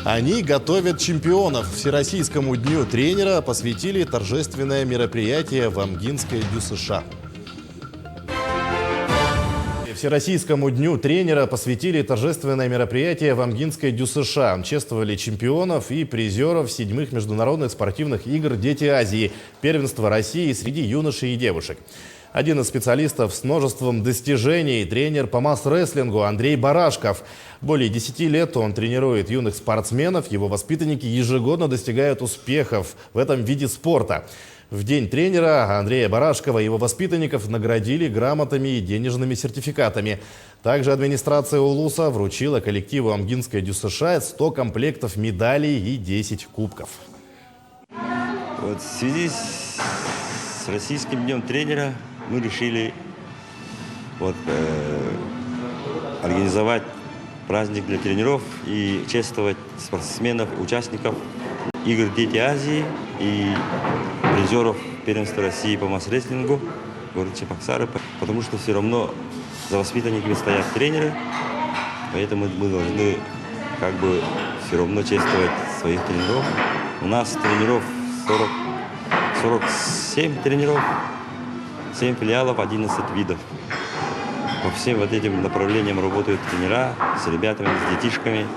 Они готовят чемпионов. Всероссийскому дню тренера посвятили торжественное мероприятие в Амгинской ДЮСШ. Всероссийскому дню тренера посвятили торжественное мероприятие в Амгинской ДЮСШ. Чествовали чемпионов и призеров 7-х международных спортивных игр «Дети Азии» первенства России среди юношей и девушек. Один из специалистов с множеством достижений – тренер по масс-рестлингу Андрей Барашков. Более 10 лет он тренирует юных спортсменов. Его воспитанники ежегодно достигают успехов в этом виде спорта. В день тренера Андрея Барашкова и его воспитанников наградили грамотами и денежными сертификатами. Также администрация Улуса вручила коллективу Амгинской ДЮСШ 100 комплектов медалей и 10 кубков. Вот в связи с Российским днем тренера мы решили организовать праздник для тренеров и чествовать спортсменов, участников игр «Дети Азии» и призеров первенства России по масс-рестлингу в городе Чебоксары, потому что все равно за воспитанниками стоят тренеры, поэтому мы должны все равно чествовать своих тренеров. У нас тренеров 47 тренеров, 7 филиалов, 11 видов. По всем вот этим направлениям работают тренера с ребятами, с детишками.